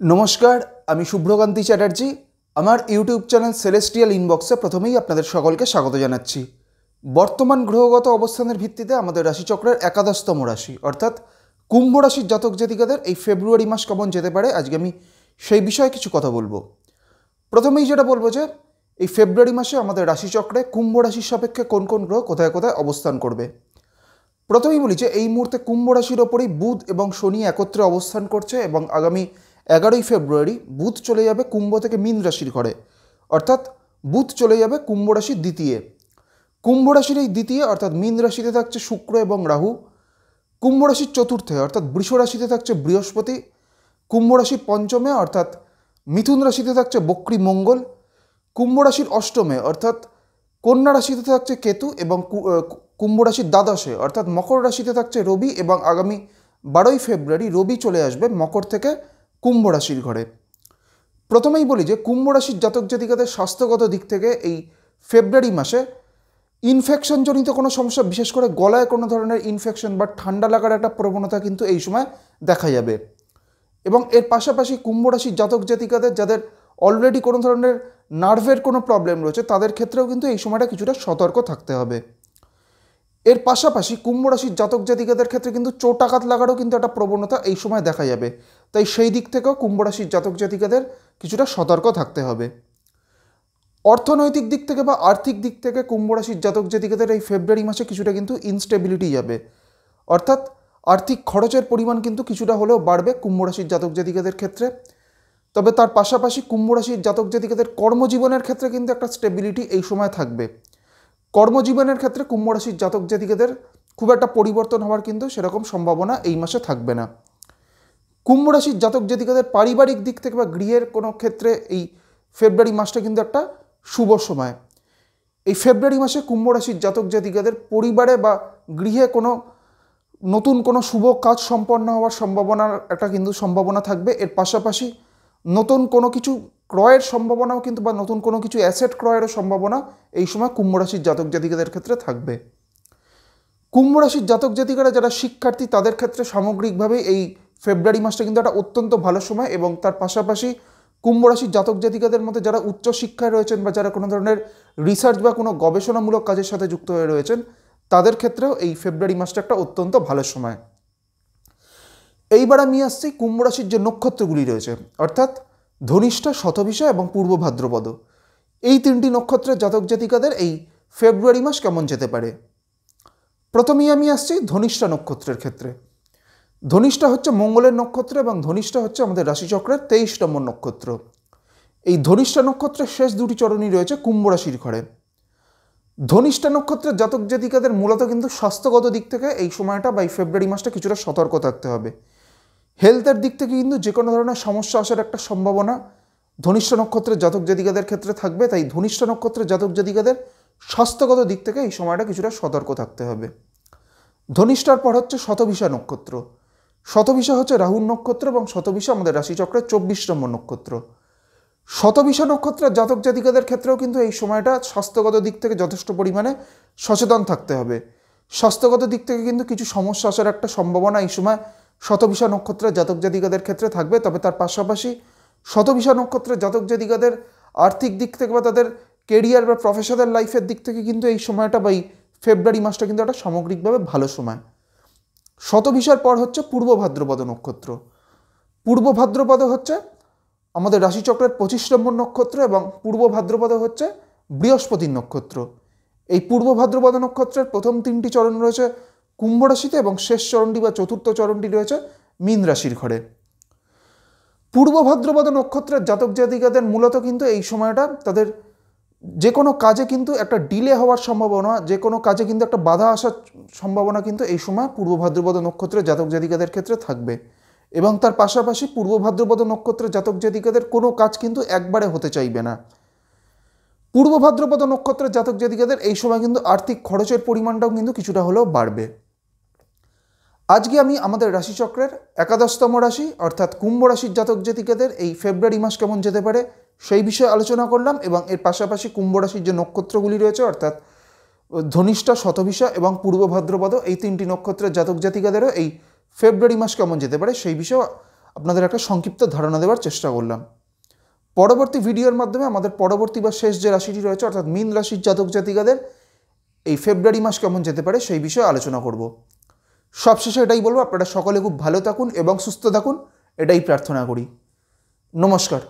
नमस्कार आमी शुभ्रकांती चैटार्जी आमार यूट्यूब चैनल सेलेस्टियल इनबक्से प्रथमेई आपनादेर सकलके स्वागत जानाच्छि। बर्तमान ग्रहगत अवस्थानेर भित्तिते आमादेर राशिचक्रेर एकादशतम राशि अर्थात कुम्भ राशिर जातक जातिकादेर एई फेब्रुआरी मास केमन जेते पारे आजके आमी सेई विषये किछु कथा बोलबो। प्रथमेई जेटा बोलबो जे एई फेब्रुआरी मासे आमादेर राशिचक्रे कुम्भ राशिर सापेक्षे कोन कोन ग्रह कोथाय कोथाय अवस्थान करबे। प्रथमेई बोली जे एई मुहूर्ते कुम्भ राशिर ओपरेई बुध एबं शनि एकत्रे अवस्थान करছে এবং आगामी 11 फेब्रुआरी बुध चले जाबे कुम्भ थेके मीन राशिर घरे अर्थात बुध चले जाबे कुम्भ राशिर द्वितीय। कुम्भ राशिर এই দ্বিতীয় অর্থাৎ मीन রাশিতে থাকছে শুক্র এবং রাহু, কুম্ভ রাশির চতুর্থে অর্থাৎ বৃষ রাশিতে থাকছে বৃহস্পতি, কুম্ভ রাশির পঞ্চমে অর্থাৎ মিথুন রাশিতে থাকছে বক্রী মঙ্গল, কুম্ভ রাশির অষ্টমে অর্থাৎ কন্যা রাশিতে থাকছে কেতু এবং কুম্ভ রাশির দ্বাদশে অর্থাৎ মকর রাশিতে থাকছে রবি এবং আগামী 12 ফেব্রুয়ারি রবি চলে আসবে মকর থেকে কুম্ভ রাশির ঘরে। প্রথমেই বলি যে কুম্ভ রাশির জাতক জাতিকাদের স্বাস্থ্যগত দিক থেকে এই ফেব্রুয়ারি মাসে ইনফেকশনজনিত কোনো সমস্যা, বিশেষ করে গলায় কোনো ধরনের ইনফেকশন বা ঠান্ডা লাগার একটা প্রবণতা কিন্তু এই সময় দেখা যাবে। এবং এর পাশাপাশি কুম্ভ রাশির জাতক জাতিকাদের যাদের অলরেডি কোনো ধরনের নার্ভের কোনো প্রবলেম রয়েছে তাদের ক্ষেত্রেও কিন্তু এই সময়টা কিছুটা সতর্ক থাকতে হবে। এর পাশাপাশি কুম্ভ রাশির জাতক জাতিকাদের ক্ষেত্রে কিন্তু চোটাঘাত লাগারও কিন্তু একটা প্রবণতা এই সময় দেখা যাবে, তাই সেই দিক থেকেও কুম্ভ রাশির জাতক জাতিকাদের কিছুটা সতর্ক থাকতে হবে। অর্থনৈতিক দিক থেকে বা আর্থিক দিক থেকে কুম্ভ রাশির জাতক জাতিকাদের এই ফেব্রুয়ারি মাসে কিছুটা কিন্তু ইনস্টেবিলিটি যাবে, অর্থাৎ আর্থিক খরচের পরিমাণ কিন্তু কিছুটা হলেও বাড়বে কুম্ভ রাশির জাতক জাতিকাদের ক্ষেত্রে। তবে তার পাশাপাশি কুম্ভ রাশির জাতক জাতিকাদের কর্মজীবনের ক্ষেত্রে কিন্তু একটা স্টেবিলিটি এই সময় থাকবে। কর্মজীবনের ক্ষেত্রে কুম্ভ রাশির জাতক জাতিকাদের খুব একটা পরিবর্তন হওয়ার কিন্তু সেরকম সম্ভাবনা এই মাসে থাকবে না। কুম্ভ রাশির জাতক জাতিকাদের পারিবারিক দিক থেকে বা গৃহের কোনো ক্ষেত্রে এই ফেব্রুয়ারি মাসটা কিন্তু একটা শুভ সময়। এই ফেব্রুয়ারি মাসে কুম্ভ রাশির জাতক জাতিকাদের পরিবারে বা গৃহে কোনো নতুন কোনো শুভ কাজ সম্পন্ন হওয়ার সম্ভাবনার একটা কিন্তু সম্ভাবনা থাকবে। এর পাশাপাশি নতুন কোনো কিছু ক্রয়ের সম্ভাবনাও কিন্তু বা নতুন কোনো কিছু অ্যাসেট ক্রয়েরও সম্ভাবনা এই সময় কুম্ভ রাশির জাতক জাতিকাদের ক্ষেত্রে থাকবে। কুম্ভ রাশির জাতক জাতিকারা যারা শিক্ষার্থী তাদের ক্ষেত্রে সামগ্রিকভাবে এই ফেব্রুয়ারি মাসটা কিন্তু একটা অত্যন্ত ভালো সময়। এবং তার পাশাপাশি কুম্ভ রাশির জাতক জাতিকাদের মধ্যে যারা উচ্চশিক্ষায় রয়েছেন বা যারা কোনো ধরনের রিসার্চ বা কোনো গবেষণামূলক কাজের সাথে যুক্ত হয়ে রয়েছেন তাদের ক্ষেত্রেও এই ফেব্রুয়ারি মাসটা একটা অত্যন্ত ভালো সময়। এইবার আমি আসছি কুম্ভ রাশির যে নক্ষত্রগুলি রয়েছে অর্থাৎ ধনিষ্ঠা, শতভিষা এবং পূর্ব ভাদ্রপদ, এই তিনটি নক্ষত্রের জাতক জাতিকাদের এই ফেব্রুয়ারি মাস কেমন যেতে পারে। প্রথমেই আমি আসছি ধনিষ্ঠা নক্ষত্রের ক্ষেত্রে। ধনিষ্ঠা হচ্ছে মঙ্গলের নক্ষত্র এবং ধনিষ্ঠা হচ্ছে আমাদের রাশিচক্রের 23 নম্বর নক্ষত্র। এই ধনিষ্ঠা নক্ষত্রের শেষ দুটি চরণই রয়েছে কুম্ভ রাশির ঘরে। ধনিষ্ঠা নক্ষত্রের জাতক জাতিকাদের মূলত কিন্তু স্বাস্থ্যগত দিক থেকে এই সময়টা বা এই ফেব্রুয়ারি মাসটা কিছুটা সতর্ক থাকতে হবে। হেলথের দিক থেকে কিন্তু যে কোনো ধরনের সমস্যা আসার একটা সম্ভাবনা ধনিষ্ঠা নক্ষত্রের জাতক জাতিকাদের ক্ষেত্রে থাকবে, তাই ধনিষ্ঠা নক্ষত্রের জাতক জাতিকাদের স্বাস্থ্যগত দিক থেকে এই সময়টা কিছুটা সতর্ক থাকতে হবে। ধনিষ্ঠার পর হচ্ছে শতভিষা নক্ষত্র। শতভিষা হচ্ছে রাহুর নক্ষত্র এবং শতভিষা আমাদের রাশিচক্রের 24 নম্বর নক্ষত্র। শতভিষা নক্ষত্রের জাতক জাতিকাদের ক্ষেত্রেও কিন্তু এই সময়টা স্বাস্থ্যগত দিক থেকে যথেষ্ট পরিমাণে সচেতন থাকতে হবে। স্বাস্থ্যগত দিক থেকে কিন্তু কিছু সমস্যা আসার একটা সম্ভাবনা এই সময় শতভিষা নক্ষত্রের জাতক জাতিকাদের ক্ষেত্রে থাকবে। তবে তার পাশাপাশি শতভিষা নক্ষত্রের জাতক জাতিকাদের আর্থিক দিক থেকে বা তাদের কেরিয়ার বা প্রফেশনাল লাইফের দিক থেকে কিন্তু এই সময়টা বা এই ফেব্রুয়ারি মাসটা কিন্তু একটা সামগ্রিকভাবে ভালো সময়। শতভিষার পর হচ্ছে পূর্ব ভাদ্রপদ নক্ষত্র। পূর্ব ভাদ্রপদ হচ্ছে আমাদের রাশিচক্রের 25 নম্বর নক্ষত্র এবং পূর্ব ভাদ্রপদ হচ্ছে বৃহস্পতির নক্ষত্র। এই পূর্ব ভাদ্রপদ নক্ষত্রের প্রথম তিনটি চরণ রয়েছে কুম্ভ রাশিতে এবং শেষ চরণটি বা চতুর্থ চরণটি রয়েছে মীন রাশির ঘরে। পূর্ব ভাদ্রপদ নক্ষত্রের জাতক জাতিকাদের মূলত কিন্তু এই সময়টা তাদের যে কোনো কাজে কিন্তু একটা ডিলে হওয়ার সম্ভাবনা, যে কোনো কাজে কিন্তু একটা বাধা আসার সম্ভাবনা কিন্তু এই সময় পূর্ব ভাদ্রপদ নক্ষত্রের জাতক জাতিকাদের ক্ষেত্রে থাকবে। এবং তার পাশাপাশি পূর্ব ভাদ্রপদ নক্ষত্রের জাতক জাতিকাদের কোনো কাজ কিন্তু একবারে হতে চাইবে না। পূর্ব ভাদ্রপদ নক্ষত্রের জাতক জাতিকাদের এই সময় কিন্তু আর্থিক খরচের পরিমাণটাও কিন্তু কিছুটা হলেও বাড়বে। আজকে আমি আমাদের রাশিচক্রের একাদশতম রাশি অর্থাৎ কুম্ভ রাশির জাতক জাতিকাদের এই ফেব্রুয়ারি মাস কেমন যেতে পারে সেই বিষয়ে আলোচনা করলাম এবং এর পাশাপাশি কুম্ভ রাশির যে নক্ষত্রগুলি রয়েছে অর্থাৎ ধনিষ্ঠা, শতভিষা এবং পূর্ব ভাদ্রপদ, এই তিনটি নক্ষত্রের জাতক জাতিকাদেরও এই ফেব্রুয়ারি মাস কেমন যেতে পারে সেই বিষয়ে আপনাদের একটা সংক্ষিপ্ত ধারণা দেওয়ার চেষ্টা করলাম। পরবর্তী ভিডিওর মাধ্যমে আমাদের পরবর্তী বা শেষ যে রাশিটি রয়েছে অর্থাৎ মীন রাশির জাতক জাতিকাদের এই ফেব্রুয়ারি মাস কেমন যেতে পারে সেই বিষয়ে আলোচনা করব। সবশেষে এটাই বলবো, আপনারা সকলে খুব ভালো থাকুন এবং সুস্থ থাকুন, এটাই প্রার্থনা করি। নমস্কার।